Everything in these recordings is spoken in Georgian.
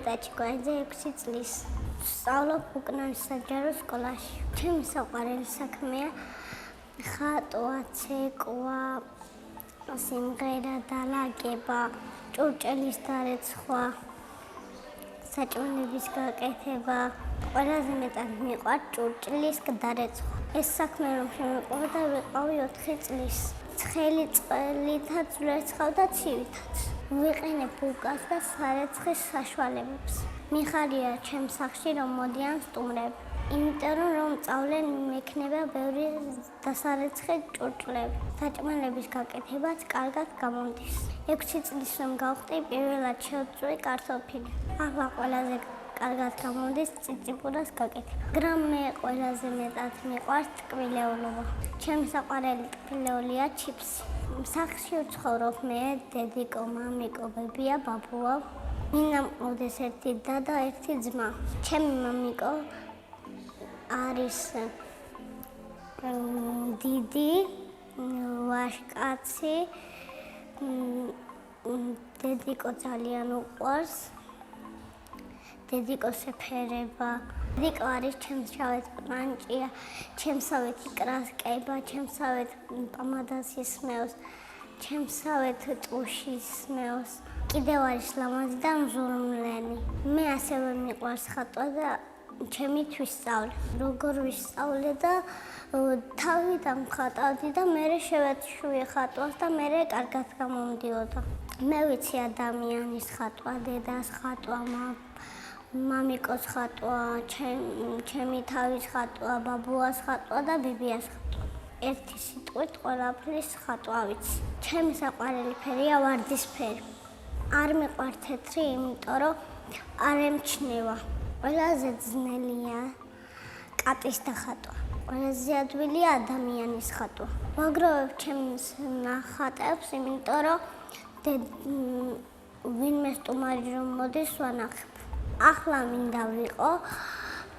ეტაჭი გვაიძე 6 წლის. სწავლობ უკნარის საჯარო სკოლაში. ჩემი საყვარელი საქმეა ხატვა, ცეკვა, სიმღერა, დალაგება, ჭურჭელის დარეცხვა, საჭმელების გაკეთება. ყველაზე მეტად მიყვარს ჭურჭლის დარეცხვა. ეს საქმე რომ შემეყვარდა, ვიყავი 4 წლის. ცხელი წყლითაც ვერცხავ და ცივითაც. ვიყენებ უკას და სარეცხვის საშუალებებს. მიხარია ჩემ სახლში რომ მოდიან სტუმრები. იმიტომ რომ სწავლენ მექნება ბევრი დასარეცხე ჭურჭლები. საჭმელების გაკეთებაც კარგად გამომდის. 6 წლის რომ გავხდი, პირველად შევწვი კარტოფილი. ახლა ყველაზე კარგად გამომდის წიწიფურას გაკეთება. მაგრამ მე ყველაზე მეტად მიყვარს ტკბილეულობა. ჩემი საყვარელი ტკბილეულია ჩიფსი. სახლში ვცხოვრობ მე, დედიკო, მამიკო, ბებია, ბაბუა. მინდა მყავდეს ერთი და და ერთი ძმა. ჩემი მამიკო არის დიდი ვაჟკაცი. დედიკო ძალიან უყვარს. დედიკოს ეფერება. დედიკო არის ჩემსავეთ პლანჭია, ჩემსავეთ იკრასკება, ჩემსავეთ პამადას ისმევს, ჩემსავეთ ტუში ისმევს. კიდევ არის ლამაზი და მზურმლენი. მე ასევე მიყვარს ხატვა და ჩემით ვისწავლე. როგორ ვისწავლე და თავიდან ხატავდი და მერე შევეცვლი ხატვას და მერე კარგად გამომდიოდა. მე ვიცი ადამიანის ხატვა, დედას ხატვა, მამიკოს ხატვა, ჩემი თავის ხატვა, ბაბუას ხატვა და ბებიას ხატვა. ერთი სიტყვით ყველაფრის ხატვა ვიცი. ჩემი საყვარელი ფერია ვარდისფერი. არ მიყვარს თეთრი, იმიტომ რომ არ ემჩნევა. ყველაზე ძნელია კატის დახატვა. ყველაზე ადვილია ადამიანის ხატვა. ვაგროვებ ჩემს ნახატებს, იმიტომ რომ ვინმე სტუმარი რომ მოდის ვანახებ. ახლა მინდა ვიყო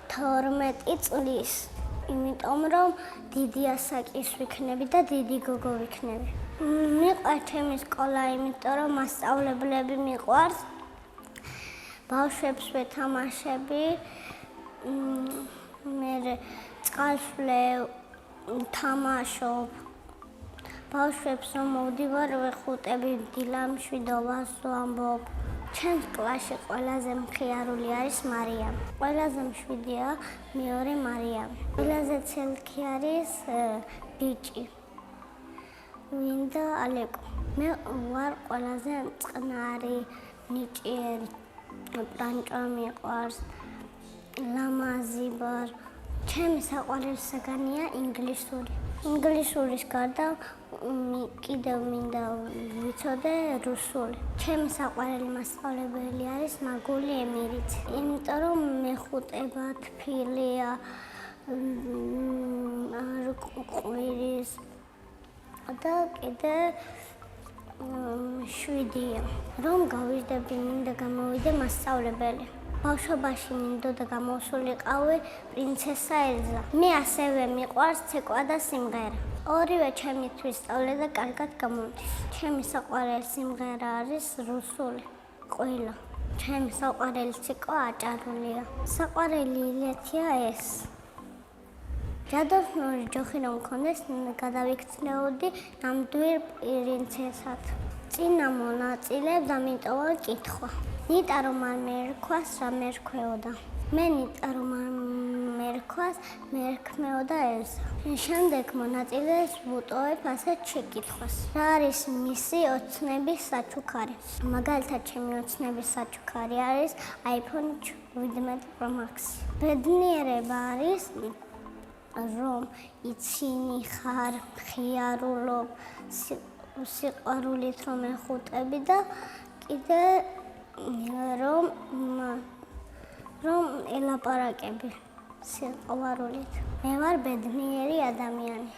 12 წლის, იმიტომ რომ დიდი ასაკის ვიქნები და დიდი გოგო ვიქნები. მიყვარს ჩემი სკოლა, იმიტომ რომ მასწავლებლები მიყვარს. ბავშვებს ვეთამაშები, მე წყალს ვლევ, თამაშობ. ბავშვებს რომ მოვდივარ, ვეხუტები, დილა მშვიდობას ვამბობ. ჩემს კლასში ყველაზე მხიარული არის მარიამ. ყველაზე მშვიდია მეორე მარიამი. ყველაზე ცელქი არის ბიჭი. ვინდა ალეკო. მე ვარ ყველაზე წყნარი, ნიჭიერი. პლანჭა მიყვარს, ლამაზი ვარ. ჩემი საყვარელი საგანია ინგლისური. ინგლისურის გარდა კიდევ მინდა ვიცოდე რუსული. ჩემი საყვარელი მასწავლებელი არის მაგული ემირიცი. იმიტომ რომ მეხუტება, თბილია, არ ყვირის და კიდე 7-ია. რომ გავიზრდები, მინდა გამოვიდე მასწავლებელი. ბავშვობაში მინდოდა გამოვსულიყავი პრინცესა ელზა. მე ასევე მიყვარს ცეკვა და სიმღერა. ორივე ჩემით ვისწავლე და კარგად გამომდის. ჩემი საყვარელი სიმღერა არის რუსული. ყველა. ჩემი საყვარელი ცეკვა აჭარულია. საყვარელი ილეთია ეს. ჯადოსნური ჯოხი რომ მქონდეს, გადავიქცნეოდი ნამდვილ პრინცესად. წინა მონაწილეებს ამიტოვა კითხვა. ნიტა რომ არ მერქვას, რა მერქვეოდა? მე ნიტა რომ არ მერქვას, მერქმეოდა ელზა. შემდეგ მონაწილეს ვუტოვებ ასეთ შეკითხვას. რა არის მისი ოცნების საჩუქარი? მაგალითად, ჩემი ოცნების საჩუქარი არის iPhone 17 Pro Max. ბედნიერება არის რომ იცინი ხარ, მხიარულობ, სიყვარულით რომ ეხუტები და კიდე რომ ელაპარაკები სიყვარულით. მე ვარ ბედნიერი ადამიანი.